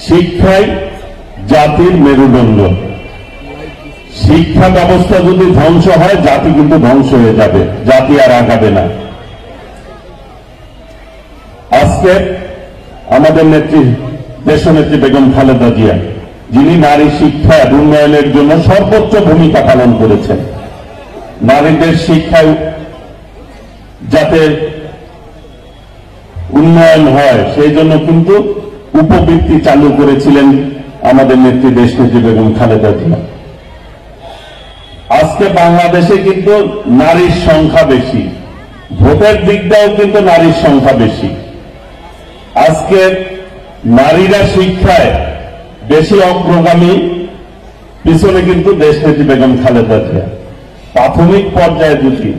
শিক্ষাই জাতির মেরুদণ্ড। শিক্ষা ব্যবস্থা যদি ধ্বংস হয়, জাতি কিন্তু ধ্বংস হয়ে যাবে, জাতি আর আগাবে না। আজকে আমাদের নেত্রী, দেশনেত্রী বেগম খালেদা জিয়া, যিনি নারী শিক্ষা উন্নয়নের জন্য সর্বোচ্চ ভূমিকা পালন করেছেন, নারীদের শিক্ষায় যাতে উন্নয়ন হয় সেই জন্য কিন্তু উপবৃত্তি চালু করেছিলেন আমাদের নেত্রী দেশনেত্রী বেগম খালেদা জিয়া। আজকে বাংলাদেশে কিন্তু নারীর সংখ্যা বেশি, ভোটের দিক দিয়েও কিন্তু নারীর সংখ্যা বেশি। আজকে নারীরা শিক্ষায় বেশি অগ্রগামী, পিছনে কিন্তু দেশনেত্রী বেগম খালেদা জিয়া। প্রাথমিক পর্যায়ে যদি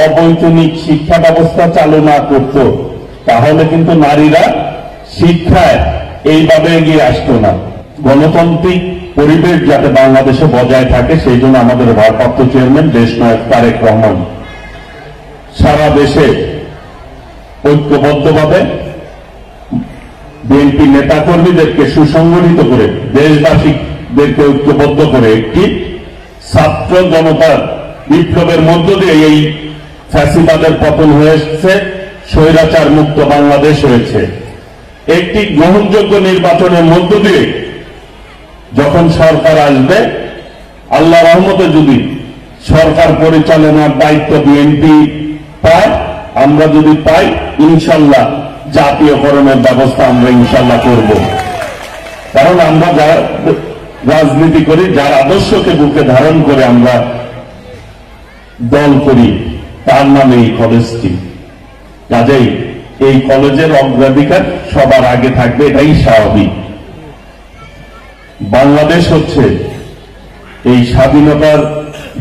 অবৈতনিক শিক্ষা ব্যবস্থা চালু না করত, তাহলে কিন্তু নারীরা শিক্ষায় এইভাবে এগিয়ে আসতো না। গণতান্ত্রিক পরিবেশ যাতে বাংলাদেশে বজায় থাকে, সেই জন্য আমাদের ভারপ্রাপ্ত চেয়ারম্যান দেশনায়ক তারেক রহমান সারা দেশে ঐক্যবদ্ধভাবে বিএনপি নেতাকর্মীদেরকে সুসংগঠিত করে, দেশবাসীদেরকে ঐক্যবদ্ধ করে একটি ছাত্র জনতার বিপ্লবের মধ্য দিয়ে এই ফ্যাসিবাদের পতন হয়েছে, স্বৈরাচার মুক্ত বাংলাদেশ হয়েছে। একটি গ্রহণযোগ্য নির্বাচনের মধ্য দিয়ে যখন সরকার আসবে, আল্লাহ রহমতে যদি সরকার পরিচালনার দায়িত্ব বিএনপি পায়, আমরা যদি পাই, ইনশাল্লাহ জাতীয়করণের ব্যবস্থা আমরা ইনশাল্লাহ করব। কারণ আমরা যারা রাজনীতি করি, যার আদর্শকে বুকে ধারণ করে আমরা দল করি, তার নামে এই কলেজটি। কাজেই এই কলেজের অগ্রাধিকার সবার আগে থাকবে, এটাই স্বাভাবিক। বাংলাদেশ হচ্ছে এই স্বাধীনতার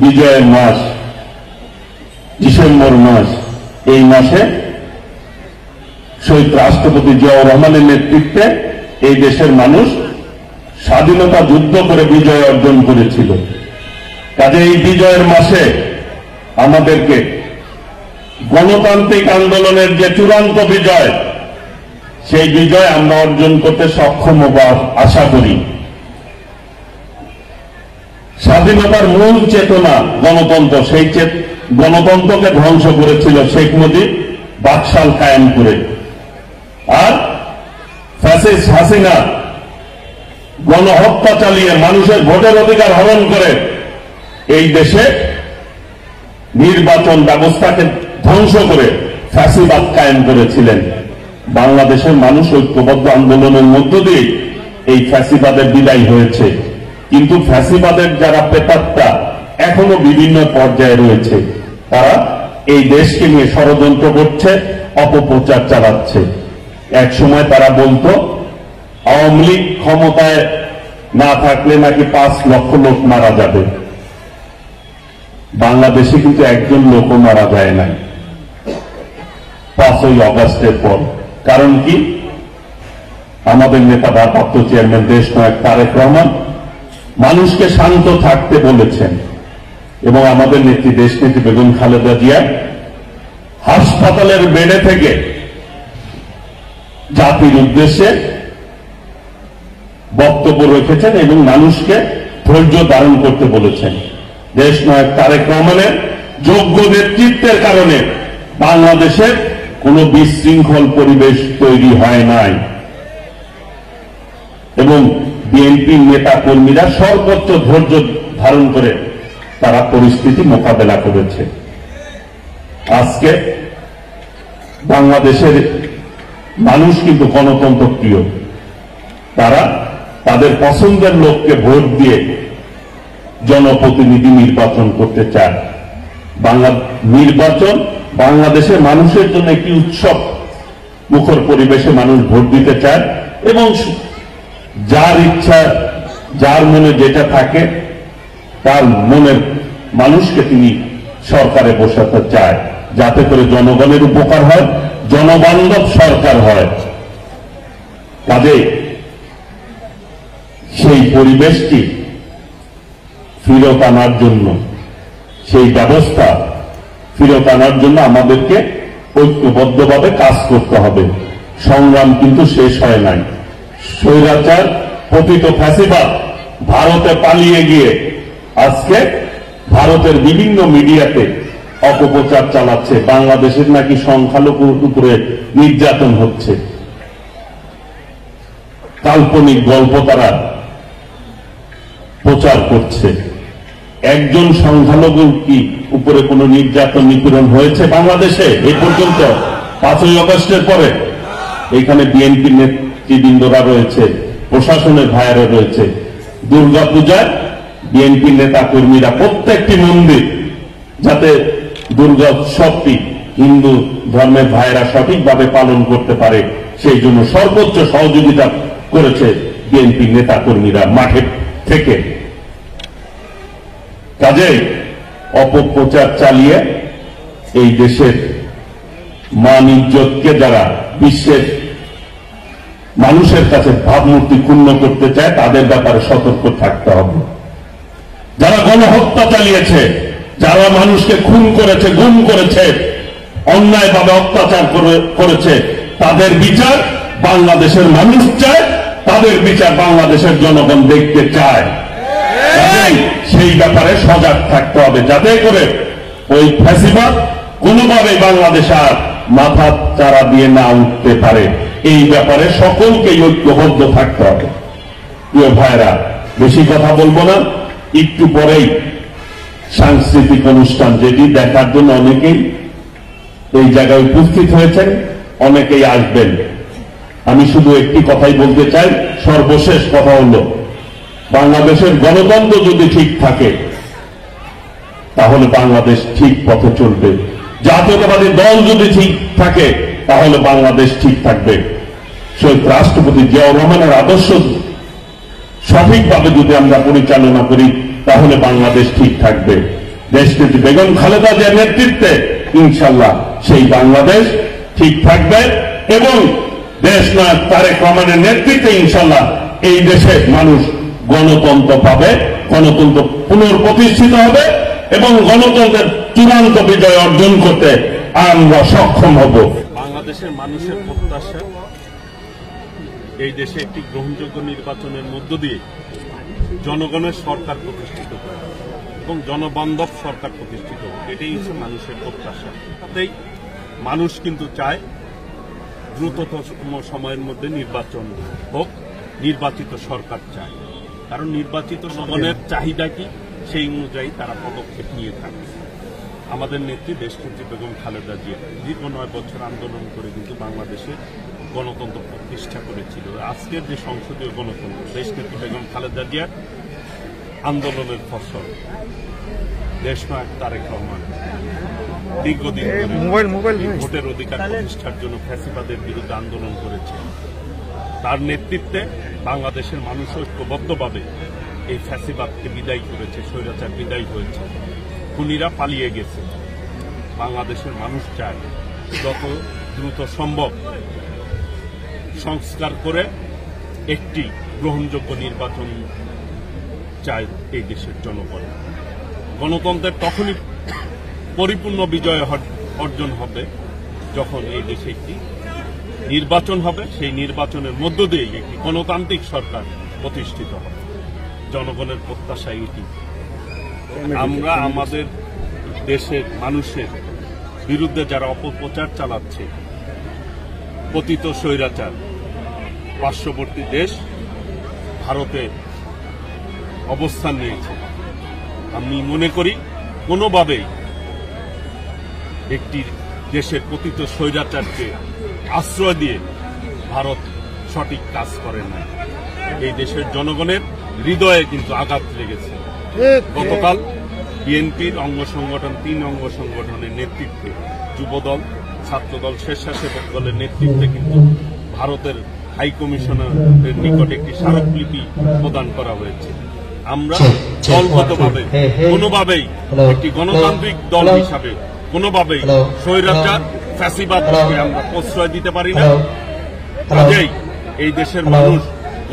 বিজয়ের মাস, ডিসেম্বর মাস। এই মাসে শহীদ রাষ্ট্রপতি জিয়াউর রহমানের নেতৃত্বে এই দেশের মানুষ স্বাধীনতা যুদ্ধ করে বিজয় অর্জন করেছিল। কাজে এই বিজয়ের মাসে আমাদেরকে গণতান্ত্রিক আন্দোলনের যে চূড়ান্ত বিজয়, সেই বিজয় আমরা অর্জন করতে সক্ষম হব আশা করি। স্বাধীনতার মূল চেতনা গণতন্ত্র, সেই গণতন্ত্রকে ধ্বংস করেছিল শেখ মুজিব বাকশাল কায়েম করে। আর ফ্যাসিস্ট হাসিনা গণহত্যা চালিয়ে মানুষের ভোটের অধিকার হরণ করে এই দেশে নির্বাচন ব্যবস্থাকে ধ্বংস করে ফ্যাসিবাদ কায়েম করেছিলেন। বাংলাদেশের মানুষ ঐক্যবদ্ধ আন্দোলনের মধ্য দিয়ে এই ফ্যাসিবাদের বিদায় হয়েছে। কিন্তু ফ্যাসিবাদের যারা প্রেতাত্মা এখনো বিভিন্ন পর্যায়ে রয়েছে, তারা এই দেশকে নিয়ে ষড়যন্ত্র করছে, অপপ্রচার চালাচ্ছে। এক সময় তারা বলতো আওয়ামী লীগ ক্ষমতায় না থাকলে নাকি 5 লক্ষ লোক মারা যাবে। বাংলাদেশে কিন্তু একজন লোকও মারা যায় নাই 5ই আগস্টের পর। কারণ কি? আমাদের নেতা ভারপ্রাপ্ত চেয়ারম্যান দেশনায়ক তারেক রহমান মানুষকে শান্ত থাকতে বলেছেন, এবং আমাদের নেত্রী দেশনেত্রী বেগম খালেদা জিয়া হাসপাতালের বেডে থেকে জাতির উদ্দেশ্যে বক্তব্য রেখেছেন এবং মানুষকে ধৈর্য ধারণ করতে বলেছেন। দেশনায়ক তারেক রহমানের যোগ্য নেতৃত্বের কারণে বাংলাদেশের কোনো বিশৃঙ্খল পরিবেশ তৈরি হয় নাই, এবং বিএনপির নেতা কর্মীরা সর্বোচ্চ ধৈর্য ধারণ করে তারা পরিস্থিতি মোকাবেলা করেছে। আজকে বাংলাদেশের মানুষ কিন্তু গণতন্ত্র প্রিয়, তারা তাদের পছন্দের লোককে ভোট দিয়ে জনপ্রতিনিধি নির্বাচন করতে চায়। নির্বাচন বাংলাদেশের মানুষের জন্য একটি উৎসব মুখর পরিবেশে মানুষ ভোট দিতে চায়, এবং যার ইচ্ছা, যার মনে যেটা থাকে, তার মনের মানুষকে তিনি সরকারে বসাতে চায়, যাতে করে জনগণের উপকার হয়, জনবান্ধব সরকার হয়। কাজে সেই পরিবেশটি ফিরত আনার জন্য, সেই ব্যবস্থা ফিরত আনার জন্য আমাদেরকে ঐক্যবদ্ধভাবে কাজ করতে হবে। সংগ্রাম কিন্তু শেষ হয় নাই, স্বৈরাচার পতিত ফ্যাসিবাদ ভারতে পালিয়ে গিয়ে আজকে ভারতের বিভিন্ন মিডিয়াতে অপপ্রচার চালাচ্ছে, বাংলাদেশের নাকি সংখ্যালঘুর উপরে নির্যাতন হচ্ছে। কাল্পনিক গল্প তারা প্রচার করছে। একজন সংখ্যালঘুর কি উপরে কোনো নির্যাতন নিপীড়ন হয়েছে বাংলাদেশে এই পর্যন্ত? 5ই আগস্টের পরে এখানে বিএনপি নেতৃবৃন্দরা রয়েছে, প্রশাসনের ভাইয়েরা রয়েছে। দুর্গাপূজায় বিএনপি নেতা কর্মীরা প্রত্যেকটি মন্দির যাতে দুর্গা উৎসবটি হিন্দু ধর্মের ভাইয়েরা সঠিকভাবে পালন করতে পারে সেই জন্য সর্বোচ্চ সহযোগিতা করেছে বিএনপি নেতা কর্মীরা মাঠে থেকে। কাজেই অপপ্রচার চালিয়ে এই দেশের মান ইজ্জতকে যারা বিশ্বের মানুষের কাছে ভাবমূর্তি ক্ষুণ্ণ করতে চায় তাদের ব্যাপারে সতর্ক থাকতে হবে। যারা গণহত্যা চালিয়েছে, যারা মানুষকে খুন করেছে, গুম করেছে, অন্যায়ভাবে অত্যাচার করেছে, তাদের বিচার বাংলাদেশের মানুষ চায়, তাদের বিচার বাংলাদেশের জনগণ দেখতে চায়। সেই ব্যাপারে সজাগ থাকতে হবে যাতে করে ওই ফ্যাসিবাদ কোনোভাবে বাংলাদেশ আর মাথা চারা দিয়ে না উঠতে পারে। এই ব্যাপারে সকলকে ঐক্যবদ্ধ থাকতে হবে। প্রিয় ভাইরা, বেশি কথা বলবো না, একটু পরেই সাংস্কৃতিক অনুষ্ঠান যেটি দেখার জন্য অনেকেই এই জায়গায় উপস্থিত হয়েছেন, অনেকেই আসবেন। আমি শুধু একটি কথাই বলতে চাই, সর্বশেষ কথা হলো বাংলাদেশের গণতন্ত্র যদি ঠিক থাকে তাহলে বাংলাদেশ ঠিক পথে চলবে। জাতীয়তাবাদী দল যদি ঠিক থাকে তাহলে বাংলাদেশ ঠিক থাকবে। শহীদ রাষ্ট্রপতি জিয়াউর রহমানের আদর্শ সঠিকভাবে যদি আমরা পরিচালনা করি তাহলে বাংলাদেশ ঠিক থাকবে। দেশনেত্রী বেগম খালেদা জিয়ার নেতৃত্বে ইনশাল্লাহ সেই বাংলাদেশ ঠিক থাকবে এবং দেশ নায়ক তারেক রহমানের নেতৃত্বে ইনশাল্লাহ এই দেশের মানুষ গণতন্ত্র পাবে, গণতন্ত্র পুনঃপ্রতিষ্ঠিত হবে এবং গণতন্ত্রের চূড়ান্ত বিজয় অর্জন করতে আমরা সক্ষম হব। বাংলাদেশের মানুষের প্রত্যাশা এই দেশে একটি গ্রহণযোগ্য নির্বাচনের মধ্য দিয়ে জনগণের সরকার প্রতিষ্ঠিত হবে এবং জনবান্ধব সরকার প্রতিষ্ঠিত হবে, এটাই হচ্ছে মানুষের প্রত্যাশা। তাই মানুষ কিন্তু চায় দ্রুততম সময়ের মধ্যে নির্বাচন হোক, নির্বাচিত সরকার চায়, কারণ নির্বাচিত জনগণের চাহিদা কি সেই অনুযায়ী তারা পদক্ষেপ নিয়ে থাকে। আমাদের নেত্রী দেশনেত্রী বেগম খালেদা জিয়া দীর্ঘ 9 বছর আন্দোলন করে কিন্তু বাংলাদেশে গণতন্ত্র প্রতিষ্ঠা করেছিল। আজকের যে সংসদীয় গণতন্ত্র দেশনেত্রী বেগম খালেদা জিয়ার আন্দোলনের ফসল। দেশনায়ক তারেক রহমান দীর্ঘদিন ভোটের অধিকার প্রতিষ্ঠার জন্য ফ্যাসিবাদের বিরুদ্ধে আন্দোলন করেছে। তার নেতৃত্বে বাংলাদেশের মানুষ ঐক্যবদ্ধভাবে এই ফ্যাসিবাদকে বিদায় করেছে, স্বৈরাচার বিদায় হয়েছে, খুনিরা পালিয়ে গেছে। বাংলাদেশের মানুষ চায় যত দ্রুত সম্ভব সংস্কার করে একটি গ্রহণযোগ্য নির্বাচন চায় এই দেশের জনগণ। গণতন্ত্রের তখনই পরিপূর্ণ বিজয় অর্জন হবে যখন এই দেশে একটি নির্বাচন হবে, সেই নির্বাচনের মধ্য দিয়ে একটি গণতান্ত্রিক সরকার প্রতিষ্ঠিত হবে। জনগণের প্রত্যাশা এটি। আমরা আমাদের দেশের মানুষের বিরুদ্ধে যারা অপপ্রচার চালাচ্ছে, পতিত স্বৈরাচার, পার্শ্ববর্তী দেশ ভারতে অবস্থান নিয়েছে, আমি মনে করি কোনোভাবেই একটি দেশের পতিত স্বৈরাচারকে আশ্রয় দিয়ে ভারত সঠিক কাজ করে না। এই দেশের জনগণের হৃদয়ে কিন্তু আঘাত লেগেছে। গতকাল বিএনপির অঙ্গ সংগঠন 3 অঙ্গ সংগঠনের নেতৃত্বে, যুবদল, ছাত্রদল, স্বেচ্ছাসেবক দলের নেতৃত্বে কিন্তু ভারতের হাইকমিশনারের নিকট একটি স্মারকলিপি প্রদান করা হয়েছে। আমরা দলগতভাবে কোনোভাবেই একটি গণতান্ত্রিক দল হিসাবে কোনোভাবেই স্বৈরাচার ফ্যাসিবাদকে আমরা প্রশ্রয় দিতে পারি না। কাজেই এই দেশের মানুষ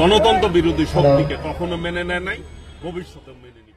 গণতন্ত্র বিরোধী শক্তিকে কখনো মেনে নেয় নাই, ভবিষ্যতে মেনে নিবে।